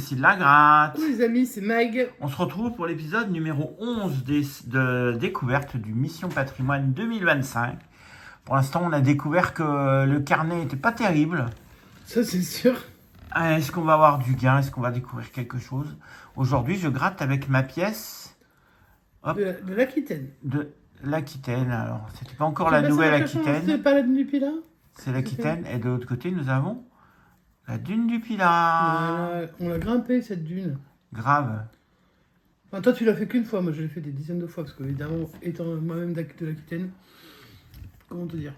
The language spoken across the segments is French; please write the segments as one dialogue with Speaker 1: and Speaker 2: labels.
Speaker 1: ici de la gratte.
Speaker 2: Coucou les amis, c'est Mag.
Speaker 1: On se retrouve pour l'épisode numéro 11 de découverte du Mission Patrimoine 2025. Pour l'instant, on a découvert que le carnet n'était pas terrible.
Speaker 2: Ça, c'est sûr.
Speaker 1: Est-ce qu'on va avoir du gain? Est-ce qu'on va découvrir quelque chose? Aujourd'hui, je gratte avec ma pièce. Hop,
Speaker 2: De l'Aquitaine.
Speaker 1: de l'Aquitaine. Alors, c'était pas encore la nouvelle Aquitaine.
Speaker 2: C'est pas la dune du Pilat?
Speaker 1: C'est l'Aquitaine. Et de l'autre côté, nous avons la dune du Pilat.
Speaker 2: Voilà, on l'a grimpé cette dune.
Speaker 1: Grave.
Speaker 2: Enfin, toi, tu l'as fait qu'une fois. Moi, je l'ai fait des dizaines de fois. Parce que, évidemment, étant moi-même de l'Aquitaine, comment te dire?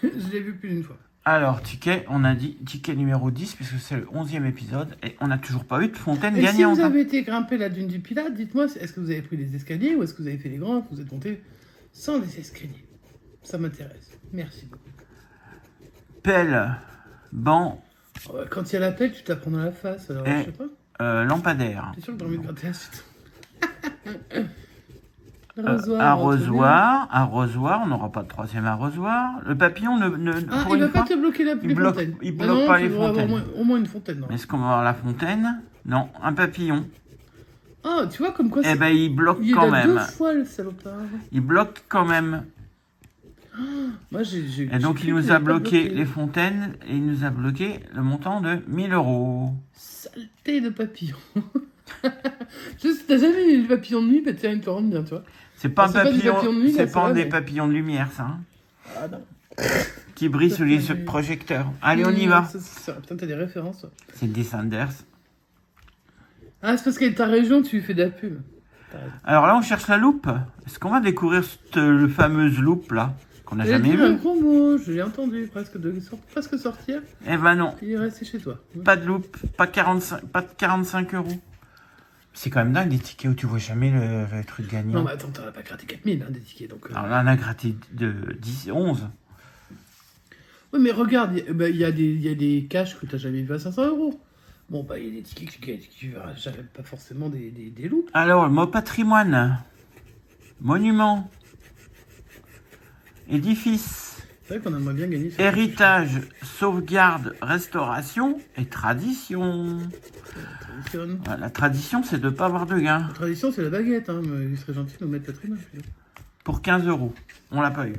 Speaker 2: Je l'ai vu plus d'une fois.
Speaker 1: Alors, ticket, on a dit ticket numéro 10, puisque c'est le 11e épisode, et on n'a toujours pas eu de fontaine
Speaker 2: Et
Speaker 1: gagnante.
Speaker 2: si vous avez été grimper la dune du Pilat, dites-moi, est-ce que vous avez pris les escaliers ou est-ce que vous avez fait les grands, vous êtes monté sans les escaliers? Ça m'intéresse. Merci beaucoup.
Speaker 1: Pelle, banc,
Speaker 2: Quand il y a la pelle, tu te la prends dans la face. Alors,
Speaker 1: Et-
Speaker 2: je sais pas.
Speaker 1: lampadaire,
Speaker 2: T'es sûr que t'as envie de gratter la suite?
Speaker 1: arrosoir, on n'aura pas de troisième arrosoir. Le papillon
Speaker 2: Ah,
Speaker 1: pour
Speaker 2: il
Speaker 1: une
Speaker 2: va pas
Speaker 1: fois,
Speaker 2: te bloquer les
Speaker 1: bloque-
Speaker 2: fontaines.
Speaker 1: il
Speaker 2: Bah
Speaker 1: bloque
Speaker 2: non,
Speaker 1: pas
Speaker 2: tu
Speaker 1: les
Speaker 2: devrais avoir
Speaker 1: fontaines.
Speaker 2: au moins une fontaine. Non.
Speaker 1: Est-ce qu'on va avoir la fontaine? Non, un papillon.
Speaker 2: Ah, tu vois, comme quoi
Speaker 1: Eh ben, il bloque
Speaker 2: il est
Speaker 1: quand
Speaker 2: là deux
Speaker 1: même.
Speaker 2: fois, le salopard.
Speaker 1: Il bloque quand même.
Speaker 2: Moi, j'ai
Speaker 1: Et donc,
Speaker 2: j'ai
Speaker 1: il
Speaker 2: cru
Speaker 1: nous
Speaker 2: qu'il
Speaker 1: a
Speaker 2: avait pas
Speaker 1: bloqué les fontaines, et il nous a bloqué le montant de 1000 €.
Speaker 2: Saleté de papillon. Juste, t'as jamais eu le papillon de nuit? Bah tiens, il te rentre bien, tu vois.
Speaker 1: C'est pas un
Speaker 2: C'est pas des
Speaker 1: papillon,
Speaker 2: papillons de nuit, là,
Speaker 1: c'est
Speaker 2: ça
Speaker 1: pas
Speaker 2: va,
Speaker 1: des
Speaker 2: mais-
Speaker 1: papillons de lumière, ça. Hein,
Speaker 2: Ah non.
Speaker 1: qui brille sous les
Speaker 2: Ça fait-
Speaker 1: projecteurs. Allez, on y va.
Speaker 2: Putain, t'as des références, toi.
Speaker 1: C'est des Sanders.
Speaker 2: Ah, c'est parce que ta région, tu lui fais de la pub. T'as raison.
Speaker 1: Alors là, on cherche la loupe. Est-ce qu'on va découvrir cette fameuse loupe là qu'on n'a
Speaker 2: Il a
Speaker 1: jamais
Speaker 2: dit un
Speaker 1: vue?
Speaker 2: gros mot, je l'ai entendu presque sortir.
Speaker 1: Eh ben non,
Speaker 2: Il est resté chez toi.
Speaker 1: pas de loupe, pas de 45 €. C'est quand même dingue des tickets où tu vois jamais le truc gagnant.
Speaker 2: Non, mais attends, t'en as pas gratté 4000 hein, des tickets. Donc,
Speaker 1: Alors là, on a gratté de 10, 11.
Speaker 2: Oui, mais regarde, il y a des caches que t'as jamais vu à 500 €. Bon, bah, il y a des tickets que tu verras jamais, pas forcément des loups.
Speaker 1: Alors, le mot patrimoine, monument, édifice,
Speaker 2: C'est vrai qu'on aimerait bien gagner. sur
Speaker 1: héritage, sauvegarde, restauration et tradition.
Speaker 2: la tradition.
Speaker 1: Ouais, la tradition, c'est de ne pas avoir de gain.
Speaker 2: La tradition, c'est la baguette. Hein, mais il serait gentil de nous mettre patrimoine. je veux dire.
Speaker 1: Pour 15 €. On l'a pas eu.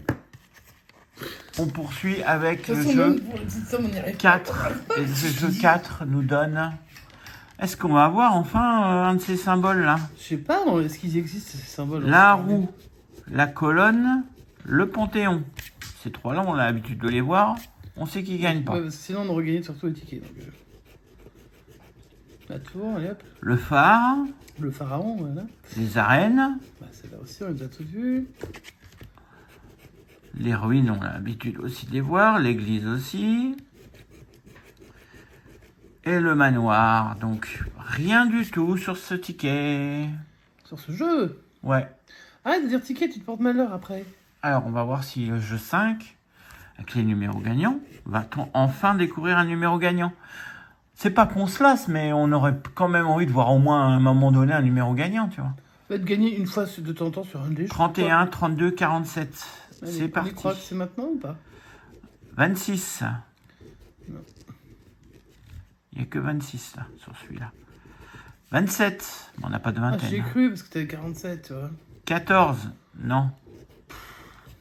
Speaker 1: On poursuit avec
Speaker 2: De
Speaker 1: le
Speaker 2: toute façon,
Speaker 1: jeu
Speaker 2: même pour le titre, ça, on y arrive pas.
Speaker 1: 4. Et le jeu 4 nous donne... Est-ce qu'on va avoir enfin un de ces symboles là?
Speaker 2: Je sais pas, est-ce qu'ils existent ces symboles?
Speaker 1: La roue, la colonne, le panthéon. Ces trois-là, on a l'habitude de les voir. On sait qu'ils gagnent pas.
Speaker 2: Ouais, parce que sinon, on aurait gagné sur tous les tickets. Donc, la tour, allez hop.
Speaker 1: Le phare,
Speaker 2: Le pharaon, voilà.
Speaker 1: les arènes,
Speaker 2: Bah, celle-là aussi, on a déjà tout vu.
Speaker 1: les ruines, on a l'habitude aussi de les voir. L'église aussi. Et le manoir. Donc, rien du tout sur ce ticket.
Speaker 2: Sur ce jeu.
Speaker 1: Ouais.
Speaker 2: Arrête de dire ticket, tu te portes malheur après.
Speaker 1: Alors, on va voir si le jeu 5, avec les numéros gagnants, va-t-on enfin découvrir un numéro gagnant? C'est pas qu'on se lasse, mais on aurait quand même envie de voir au moins à un moment donné un numéro gagnant, tu vois.
Speaker 2: Va te gagner une fois de temps en temps sur un dé.
Speaker 1: 31, 32, 47.
Speaker 2: Allez,
Speaker 1: C'est
Speaker 2: on y
Speaker 1: parti.
Speaker 2: croit que c'est maintenant ou pas?
Speaker 1: 26.
Speaker 2: Non.
Speaker 1: Il n'y a que 26 là, sur celui-là. 27. On n'a pas de
Speaker 2: Ah,
Speaker 1: vingtaine.
Speaker 2: j'ai cru parce que t'avais 47, tu vois.
Speaker 1: 14. Non.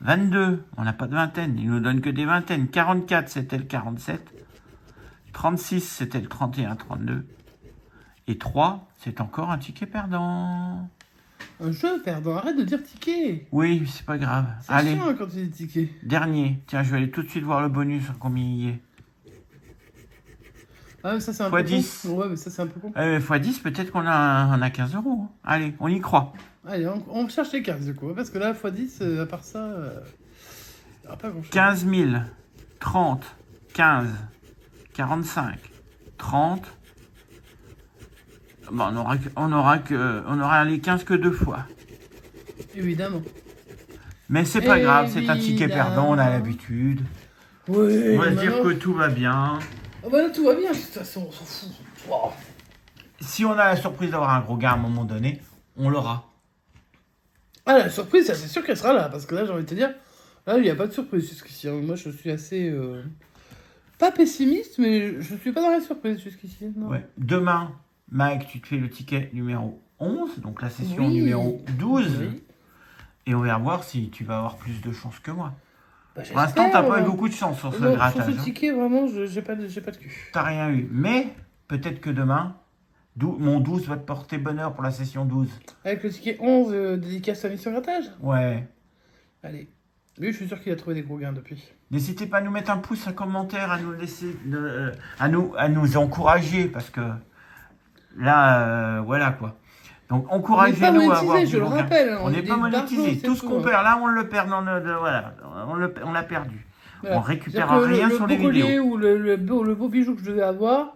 Speaker 1: 22. On n'a pas de vingtaine. Il nous donne que des vingtaines. 44, c'était le 47. 36, c'était le 31, 32. Et 3, c'est encore un ticket perdant.
Speaker 2: Un jeu perdant, arrête de dire ticket.
Speaker 1: Oui, c'est pas grave.
Speaker 2: C'est
Speaker 1: Allez,
Speaker 2: chiant quand tu dis ticket.
Speaker 1: dernier. Tiens, je vais aller tout de suite voir le bonus, combien il y est.
Speaker 2: Ah, mais ça c'est un
Speaker 1: Fois
Speaker 2: peu
Speaker 1: 10.
Speaker 2: con. Ouais, mais ça c'est un peu con.
Speaker 1: x10, peut-être qu'on a 15 €. Hein. Allez, on y croit.
Speaker 2: Allez, on cherche les 15 du coup. Parce que là, x10, à part ça, il n'y aura pas grand chose.
Speaker 1: 15 000, 30, 15, 45, 30. Bon, on aura les 15 que 2 fois.
Speaker 2: Évidemment.
Speaker 1: Mais c'est pas grave, c'est un ticket
Speaker 2: Évidemment.
Speaker 1: perdant, on a l'habitude.
Speaker 2: Oui,
Speaker 1: On va se dire que tout va bien.
Speaker 2: Oh bah là, tout va bien, de toute façon, on s'en fout. Wow.
Speaker 1: Si on a la surprise d'avoir un gros gain à un moment donné, on l'aura.
Speaker 2: Ah, la surprise, ça c'est sûr qu'elle sera là. Parce que là, j'ai envie de te dire, là, il n'y a pas de surprise jusqu'ici. Hein. Moi, je suis assez. Pas pessimiste, mais je suis pas dans la surprise jusqu'ici. Non.
Speaker 1: Ouais. Demain, Mike, tu te fais le ticket numéro 11, donc la session
Speaker 2: Oui.
Speaker 1: numéro 12.
Speaker 2: Oui.
Speaker 1: Et on va voir si tu vas avoir plus de chance que moi.
Speaker 2: Bah,
Speaker 1: Pour l'instant, t'as pas eu
Speaker 2: j'espère.
Speaker 1: beaucoup de chance sur ce
Speaker 2: Non,
Speaker 1: grattage.
Speaker 2: sur ce
Speaker 1: Hein.
Speaker 2: ticket, vraiment, j'ai pas de cul.
Speaker 1: T'as rien eu. Mais peut-être que demain, mon 12 va te porter bonheur pour la session 12.
Speaker 2: Avec le ticket 11, dédicace à mission grattage.
Speaker 1: Ouais.
Speaker 2: Allez. Lui, je suis sûr qu'il a trouvé des gros gains depuis.
Speaker 1: N'hésitez pas à nous mettre un pouce, un commentaire, à nous laisser, à nous encourager, parce que là, voilà quoi. Donc
Speaker 2: On n'est pas
Speaker 1: encouragez-nous à avoir
Speaker 2: monétisé,
Speaker 1: du
Speaker 2: je le
Speaker 1: bon gain.
Speaker 2: rappelle. Hein,
Speaker 1: On n'est pas monétisé. Tout ce qu'on perd là, on le perd dans notre, voilà, on l'a perdu.
Speaker 2: Voilà.
Speaker 1: On récupère
Speaker 2: C'est-à-dire que
Speaker 1: rien sur les
Speaker 2: le beau collier
Speaker 1: vidéos.
Speaker 2: ou le beau bijou que je devais avoir,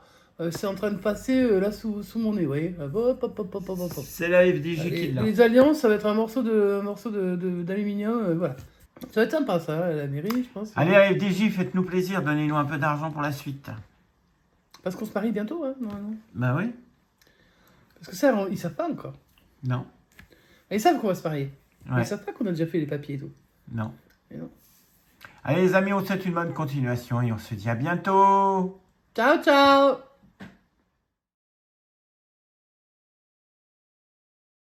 Speaker 2: c'est en train de passer là sous mon nez, vous voyez. Hop, hop, hop, hop, hop, hop.
Speaker 1: C'est la FDJ qui l'a.
Speaker 2: Les alliances, ça va être un morceau d'aluminium, voilà. Ça va être sympa ça, à la mairie, je pense.
Speaker 1: Allez, la FDJ, faites-nous plaisir, donnez-nous un peu d'argent pour la suite.
Speaker 2: Parce qu'on se marie bientôt, hein, normalement.
Speaker 1: Bah oui.
Speaker 2: Parce que ça, ils savent pas encore.
Speaker 1: Non.
Speaker 2: Ils savent qu'on va se marier. Mais
Speaker 1: Ouais.
Speaker 2: ils savent pas qu'on a déjà fait les papiers et tout.
Speaker 1: Non.
Speaker 2: Et non.
Speaker 1: Allez les amis, on vous souhaite une bonne continuation et on se dit à bientôt.
Speaker 2: Ciao, ciao!